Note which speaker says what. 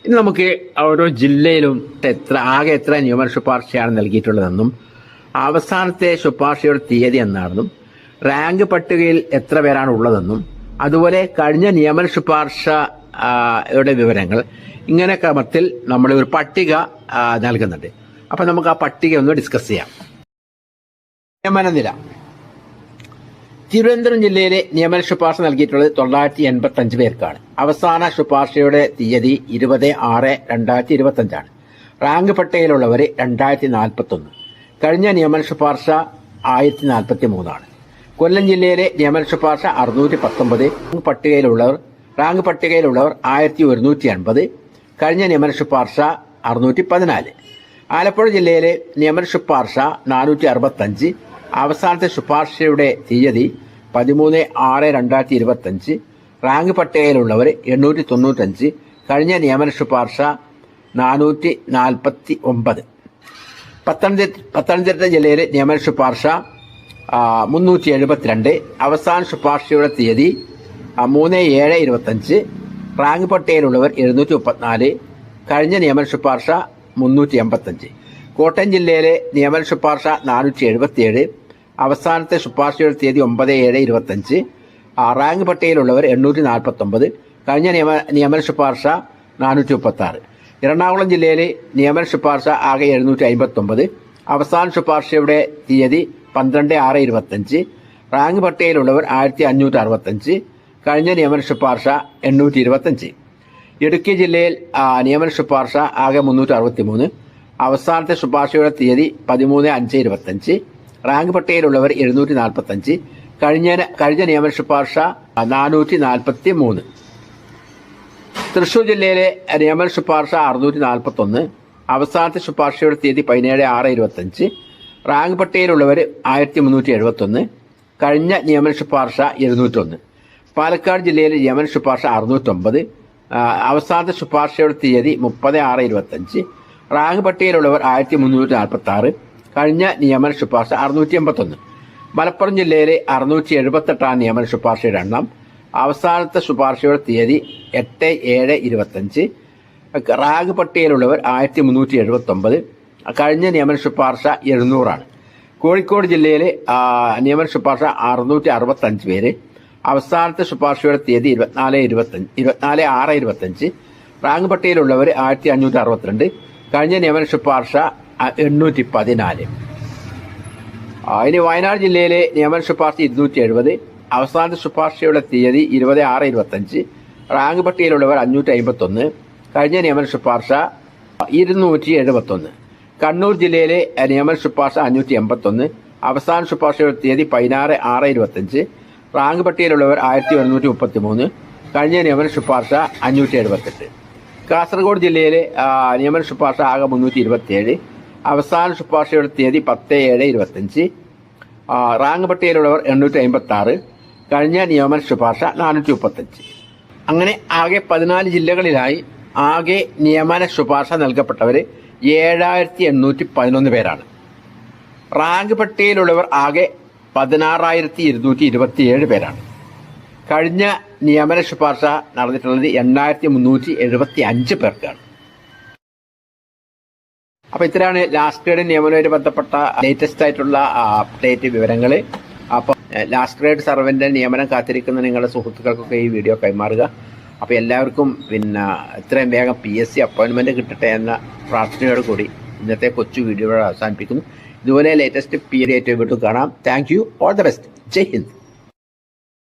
Speaker 1: ഇനി നമുക്ക് ഓരോ ജില്ലയിലും ആകെ എത്ര നിയമന ശുപാർശയാണ് നൽകിയിട്ടുള്ളതെന്നും അവസാനത്തെ ശുപാർശയുടെ തീയതി എന്നാണെന്നും റാങ്ക് പട്ടികയിൽ എത്ര പേരാണ് ഉള്ളതെന്നും അതുപോലെ കഴിഞ്ഞ നിയമന ശുപാർശയുടെ വിവരങ്ങൾ ഇങ്ങനെ ക്രമത്തിൽ നമ്മൾ ഒരു പട്ടിക നൽകുന്നുണ്ട്. അപ്പൊ നമുക്ക് ആ പട്ടിക ഒന്ന് ഡിസ്കസ് ചെയ്യാം. നിയമന നില. തിരുവനന്തപുരം ജില്ലയിലെ നിയമന ശുപാർശ നൽകിയിട്ടുള്ളത് 985 പേർക്കാണ്. അവസാന ശുപാർശയുടെ തീയതി 20/6/2025 ആണ്. റാങ്ക് പട്ടികയിലുള്ളവർ 2041. കഴിഞ്ഞ നിയമന ശുപാർശ 1043 ആണ്. കൊല്ലം ജില്ലയിലെ നിയമന ശുപാർശ 619. റാങ്ക് പട്ടികയിലുള്ളവർ 1150. കഴിഞ്ഞ നിയമന ശുപാർശ 614. ആലപ്പുഴ ജില്ലയിലെ നിയമന ശുപാർശ 465. അവസാനത്തെ ശുപാർശയുടെ തീയതി 13/6/2025. റാങ്ക് പട്ടികയിലുള്ളവർ 895. കഴിഞ്ഞ നിയമന ശുപാർശ 449. പത്തനംതിട്ട ജില്ലയിലെ നിയമന ശുപാർശ 372. അവസാന ശുപാർശയുടെ തീയതി 3/7/25. റാങ്ക് പട്ടികയിലുള്ളവർ 734. കഴിഞ്ഞ നിയമന ശുപാർശ 385. കോട്ടയം ജില്ലയിലെ നിയമന ശുപാർശ 477. അവസാനത്തെ ശുപാർശയുടെ തീയതി 9/7/25. റാങ്ക് പട്ടികയിലുള്ളവർ 849. കഴിഞ്ഞ നിയമന ശുപാർശ 436. എറണാകുളം ജില്ലയിലെ നിയമന ശുപാർശ ആകെ 759. അവസാന ശുപാർശയുടെ തീയതി 12/6/25. റാങ്ക് പട്ടികയിലുള്ളവർ 1565. കഴിഞ്ഞ നിയമന ശുപാർശ 825. ഇടുക്കി ജില്ലയിൽ നിയമന ശുപാർശ ആകെ 363. അവസാനത്തെ ശുപാർശയുടെ തീയതി 13/5/25. റാങ്ക് പട്ടികയിലുള്ളവർ 745. കഴിഞ്ഞ നിയമന ശുപാർശ 443. തൃശൂർ ജില്ലയിലെ നിയമന ശുപാർശ 641. അവസാനത്തെ ശുപാർശയുടെ തീയതി 17/6/25. റാങ്ക് പട്ടികയിലുള്ളവർ 1371. കഴിഞ്ഞ നിയമന ശുപാർശ 701. പാലക്കാട് ജില്ലയിലെ നിയമന ശുപാർശ 609. അവസാനത്തെ ശുപാർശയുടെ തീയതി 30/6/25. റാങ്ക് പട്ടികയിലുള്ളവർ 1346. കഴിഞ്ഞ നിയമന ശുപാർശ 681. മലപ്പുറം ജില്ലയിലെ 678 നിയമന ശുപാർശയുടെ എണ്ണം. അവസാനത്തെ ശുപാർശയുടെ തീയതി 8/7/25. റാങ്ക് പട്ടികയിലുള്ളവർ 1379. കഴിഞ്ഞ നിയമന ശുപാർശ 700. കോഴിക്കോട് ജില്ലയിലെ നിയമന ശുപാർശ 665 പേര്. അവസാനത്തെ ശുപാർശയുടെ തീയതി 24/6/25. റാങ്ക് പട്ടികയിലുള്ളവർ 1562. കഴിഞ്ഞ നിയമന ശുപാർശ 814. ഇനി വയനാട് ജില്ലയിലെ നിയമന ശുപാർശ 270. അവസാനത്തെ ശുപാർശയുടെ തീയതി 20/6/25. റാങ്ക് പട്ടികയിലുള്ളവർ 551. കഴിഞ്ഞ നിയമന ശുപാർശ 271. കണ്ണൂർ ജില്ലയിലെ നിയമന ശുപാർശ 581. അവസാന ശുപാർശയുടെ തീയതി 16/6/25. റാങ്ക് പട്ടികയിലുള്ളവർ 1133. കഴിഞ്ഞ നിയമന ശുപാർശ 578. കാസർഗോഡ് ജില്ലയിലെ നിയമന ശുപാർശ ആകെ 327. അവസാന ശുപാർശയുടെ തീയതി 10/7/25. റാങ്ക് പട്ടികയിലുള്ളവർ 856. കഴിഞ്ഞ നിയമന ശുപാർശ 435. അങ്ങനെ ആകെ 14 ജില്ലകളിലായി ആകെ നിയമന ശുപാർശ നൽകപ്പെട്ടവർ 7811 പേരാണ്. റാങ്ക് പട്ടികയിലുള്ളവർ ആകെ 16,227 പേരാണ്. കഴിഞ്ഞ നിയമന ശുപാർശ നടന്നിട്ടുള്ളത് 8,375 പേർക്കാണ്. അപ്പൊ ഇത്രയാണ് ലാസ്റ്റ് ഗ്രേഡ് നിയമനവുമായി ബന്ധപ്പെട്ട ലേറ്റസ്റ്റ് ആയിട്ടുള്ള അപ്ഡേറ്റ് വിവരങ്ങൾ. അപ്പൊ ലാസ്റ്റ് ഗ്രേഡ് സർവന്റ് നിയമനം കാത്തിരിക്കുന്ന നിങ്ങളുടെ സുഹൃത്തുക്കൾക്കൊക്കെ ഈ വീഡിയോ കൈമാറുക. അപ്പോൾ എല്ലാവർക്കും എത്രയും വേഗം PSC അപ്പോയിൻമെന്റ് കിട്ടട്ടെ എന്ന പ്രാർത്ഥനയോട് കൂടി ഇന്നത്തെ കൊച്ചു വീഡിയോ അവസാനിപ്പിക്കുന്നു. ഇതുപോലെ ലേറ്റസ്റ്റ് PSC വീണ്ടും കാണാം. Thank you. All the best. Jai Hind.